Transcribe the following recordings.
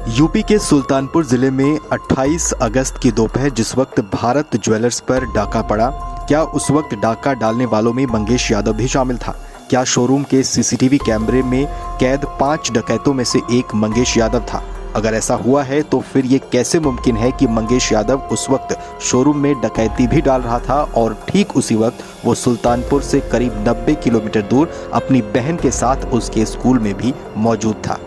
UP के सुल्तानपुर जिले में 28 अगस्त की दोपहर जिस वक्त भारत ज्वेलर्स पर डाका पड़ा, क्या उस वक्त डाका डालने वालों में मंगेश यादव भी शामिल था? क्या शोरूम के सीसीटीवी कैमरे में कैद 5 डकैतों में से एक मंगेश यादव था? अगर ऐसा हुआ है तो फिर ये कैसे मुमकिन है कि मंगेश यादव उस वक्त शोरूम में डकैती भी डाल रहा था और ठीक उसी वक्त वो सुल्तानपुर से करीब 90 किलोमीटर दूर अपनी बहन के साथ उसके स्कूल में भी मौजूद था?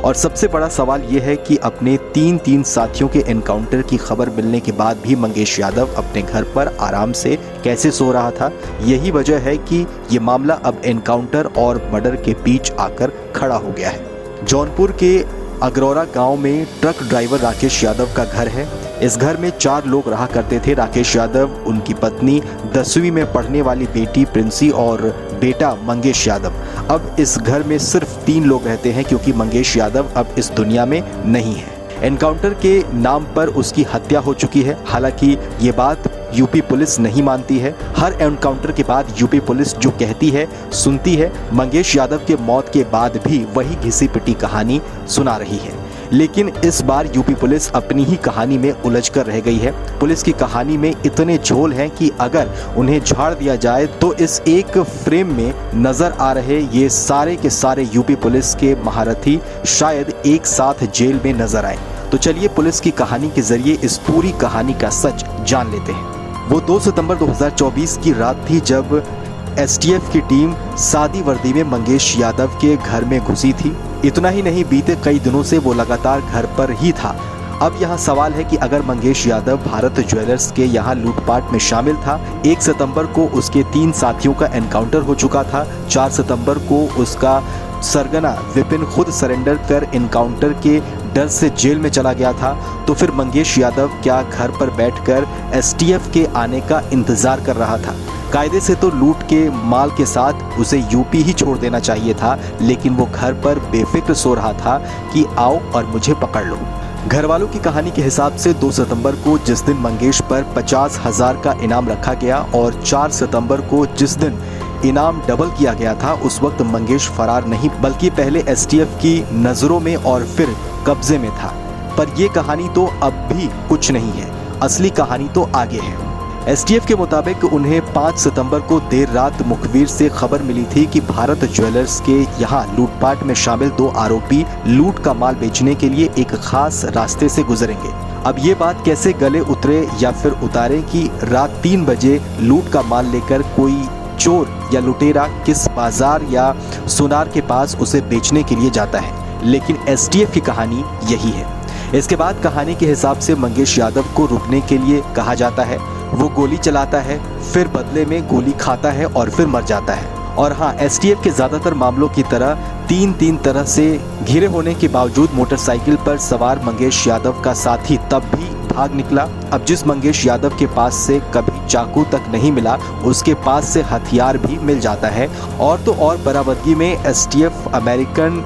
और सबसे बड़ा सवाल ये है कि अपने तीन साथियों के एनकाउंटर की खबर मिलने के बाद भी मंगेश यादव अपने घर पर आराम से कैसे सो रहा था? यही वजह है कि ये मामला अब एनकाउंटर और मर्डर के बीच आकर खड़ा हो गया है। जौनपुर के अगरौरा गांव में ट्रक ड्राइवर राकेश यादव का घर है। इस घर में 4 लोग रहा करते थे। राकेश यादव, उनकी पत्नी, 10वीं में पढ़ने वाली बेटी प्रिंसी और बेटा मंगेश यादव। अब इस घर में सिर्फ 3 लोग रहते हैं क्योंकि मंगेश यादव अब इस दुनिया में नहीं है। एनकाउंटर के नाम पर उसकी हत्या हो चुकी है। हालांकि ये बात यूपी पुलिस नहीं मानती है। हर एनकाउंटर के बाद यूपी पुलिस जो कहती है सुनती है। मंगेश यादव के मौत के बाद भी वही घिसी पिटी कहानी सुना रही है। लेकिन इस बार यूपी पुलिस अपनी ही कहानी में उलझ कर रह गई है। पुलिस की कहानी में इतने झोल हैं कि अगर उन्हें झाड़ दिया जाए तो इस एक फ्रेम में नजर आ रहे ये सारे के सारे यूपी पुलिस के महारथी शायद एक साथ जेल में नजर आए। तो चलिए पुलिस की कहानी के जरिए इस पूरी कहानी का सच जान लेते हैं। वो 2 सितंबर 2024 की रात थी जब एसटीएफ की टीम सादी वर्दी में मंगेश यादव के घर में घुसी थी। इतना ही नहीं, बीते कई दिनों से वो लगातार घर पर ही था। अब यहाँ सवाल है कि अगर मंगेश यादव भारत ज्वेलर्स के यहाँ लूटपाट में शामिल था, 1 सितंबर को उसके 3 साथियों का एनकाउंटर हो चुका था, 4 सितंबर को उसका सरगना विपिन खुद सरेंडर कर एनकाउंटर के डर से जेल में चला गया था, तो फिर मंगेश यादव क्या घर पर बैठकर एसटीएफ के आने का इंतजार कर रहा था? कायदे से तो लूट के माल के साथ उसे यूपी ही छोड़ देना चाहिए था, लेकिन वो घर पर बेफिक्र सो रहा था कि आओ और मुझे पकड़ लो। घर वालों की कहानी के हिसाब से 2 सितंबर को जिस दिन मंगेश पर 50,000 का इनाम रखा गया और 4 सितंबर को जिस दिन इनाम डबल किया गया था, उस वक्त मंगेश फरार नहीं बल्कि पहले एसटीएफ की नजरों में और फिर कब्जे में था। पर ये कहानी तो अब भी कुछ नहीं है, असली कहानी तो आगे है। एसटीएफ के मुताबिक उन्हें 5 सितंबर को देर रात मुखबिर से खबर मिली थी कि भारत ज्वेलर्स के यहाँ लूटपाट में शामिल 2 आरोपी लूट का माल बेचने के लिए एक खास रास्ते से गुजरेंगे। अब ये बात कैसे गले उतरे या फिर उतारे कि रात 3 बजे लूट का माल लेकर कोई चोर या लुटेरा किस बाजार या सुनार के पास उसे बेचने के लिए जाता है, लेकिन एसटीएफ की कहानी यही है। इसके बाद कहानी के हिसाब से मंगेश यादव को रुकने के लिए कहा जाता है। वो गोली चलाता है, फिर बदले में गोली खाता है और फिर मर जाता है। और हाँ, एसटीएफ के ज्यादातर मामलों की तरह 3 तरह से घिरे होने के बावजूद मोटरसाइकिल पर सवार मंगेश यादव का साथी तब भी भाग निकला। अब जिस मंगेश यादव के पास से कभी चाकू तक नहीं मिला, उसके पास से हथियार भी मिल जाता है। और तो और बरामदगी में एसटीएफ अमेरिकन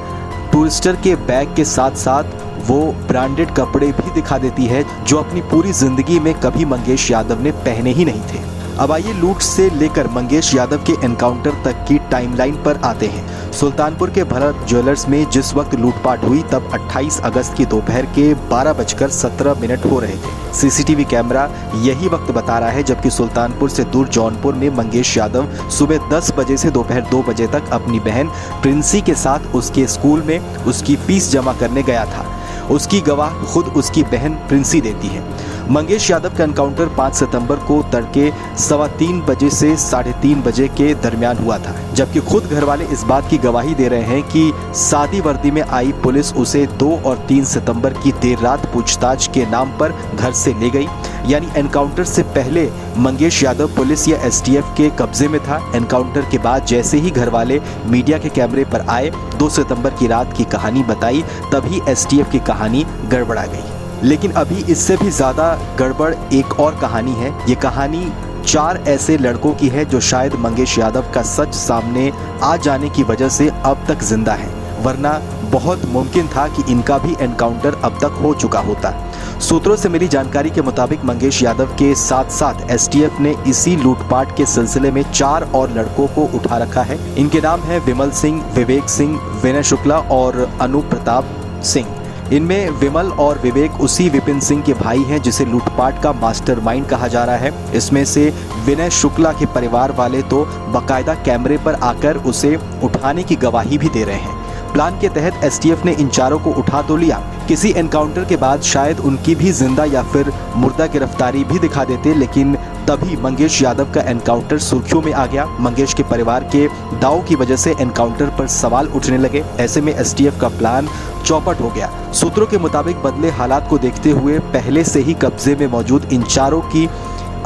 टूरिस्टर के बैग के साथ साथ वो ब्रांडेड कपड़े भी दिखा देती है जो अपनी पूरी जिंदगी में कभी मंगेश यादव ने पहने ही नहीं थे। अब आइए लूट से लेकर मंगेश यादव के एनकाउंटर तक की टाइमलाइन पर आते हैं। सुल्तानपुर के भारत ज्वेलर्स में जिस वक्त लूटपाट हुई तब 28 अगस्त की दोपहर के 12:17 हो रहे थे। सीसीटीवी कैमरा यही वक्त बता रहा है, जबकि सुल्तानपुर से दूर जौनपुर में मंगेश यादव सुबह 10 बजे से दोपहर 2 बजे तक अपनी बहन प्रिंसी के साथ उसके स्कूल में उसकी फीस जमा करने गया था। उसकी गवाह खुद उसकी बहन प्रिंसी देती है। मंगेश यादव का एनकाउंटर 5 सितंबर को तड़के 3:15 बजे से 3:30 बजे के दरमियान हुआ था, जबकि खुद घर वाले इस बात की गवाही दे रहे हैं कि सादी वर्दी में आई पुलिस उसे 2 और 3 सितंबर की देर रात पूछताछ के नाम पर घर से ले गई। यानी एनकाउंटर से पहले मंगेश यादव पुलिस या एसटीएफ के कब्जे में था। एनकाउंटर के बाद जैसे ही घर वाले मीडिया के कैमरे पर आए, 2 सितंबर की रात की कहानी बताई, तभी एसटीएफ की कहानी गड़बड़ा गई। लेकिन अभी इससे भी ज्यादा गड़बड़ एक और कहानी है। ये कहानी 4 ऐसे लड़कों की है जो शायद मंगेश यादव का सच सामने आ जाने की वजह से अब तक जिंदा है, वरना बहुत मुमकिन था कि इनका भी एनकाउंटर अब तक हो चुका होता। सूत्रों से मिली जानकारी के मुताबिक मंगेश यादव के साथ साथ एसटीएफ ने इसी लूटपाट के सिलसिले में 4 और लड़कों को उठा रखा है। इनके नाम है विमल सिंह, विवेक सिंह, विनय शुक्ला और अनु प्रताप सिंह। इनमें विमल और विवेक उसी विपिन सिंह के भाई हैं जिसे लूटपाट का मास्टरमाइंड कहा जा रहा है। इसमें से विनय शुक्ला के परिवार वाले तो बाकायदा कैमरे पर आकर उसे उठाने की गवाही भी दे रहे हैं। प्लान के तहत एसटीएफ ने इन चारों को उठा तो लिया, किसी एनकाउंटर के बाद शायद उनकी भी जिंदा या फिर मुर्दा गिरफ्तारी भी दिखा देते, लेकिन तभी मंगेश यादव का एनकाउंटर सुर्खियों में आ गया। मंगेश के परिवार के दाव की वजह से एनकाउंटर पर सवाल उठने लगे। ऐसे में एसटीएफ का प्लान चौपट हो गया। सूत्रों के मुताबिक बदले हालात को देखते हुए पहले से ही कब्जे में मौजूद इन चारों की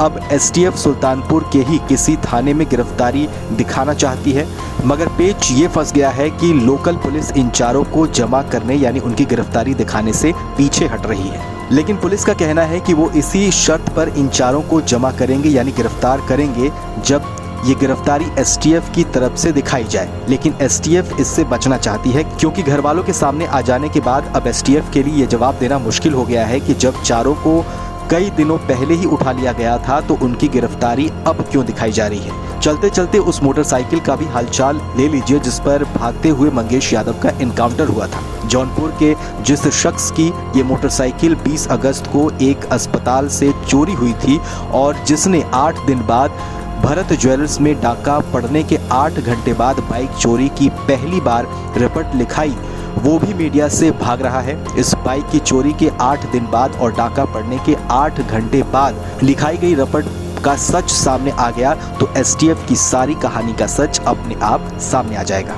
अब एसटीएफ सुल्तानपुर के ही किसी थाने में गिरफ्तारी दिखाना चाहती है, मगर पेच ये फंस गया है कि लोकल पुलिस इन चारों को जमा करने यानी उनकी गिरफ्तारी दिखाने से पीछे हट रही है। लेकिन पुलिस का कहना है कि वो इसी शर्त पर इन चारों को जमा करेंगे यानी गिरफ्तार करेंगे जब ये गिरफ्तारी एसटीएफ की तरफ से दिखाई जाए। लेकिन एसटीएफ इससे बचना चाहती है क्योंकि घर वालों के सामने आ जाने के बाद अब एसटीएफ के लिए ये जवाब देना मुश्किल हो गया है कि जब चारों को कई दिनों पहले ही उठा लिया गया था तो उनकी गिरफ्तारी अब क्यों दिखाई जा रही है। चलते चलते उस मोटरसाइकिल का भी हालचाल ले लीजिए जिस पर भागते हुए मंगेश यादव का एनकाउंटर हुआ था। जौनपुर के जिस शख्स की ये मोटरसाइकिल 20 अगस्त को एक अस्पताल से चोरी हुई थी और जिसने 8 दिन बाद भरत ज्वेलर्स में डाका पड़ने के 8 घंटे बाद बाइक चोरी की पहली बार रिपोर्ट लिखाई, वो भी मीडिया से भाग रहा है। इस बाइक की चोरी के 8 दिन बाद और डाका पड़ने के 8 घंटे बाद लिखाई गई रिपोर्ट का सच सामने आ गया तो एसटीएफ की सारी कहानी का सच अपने आप सामने आ जाएगा।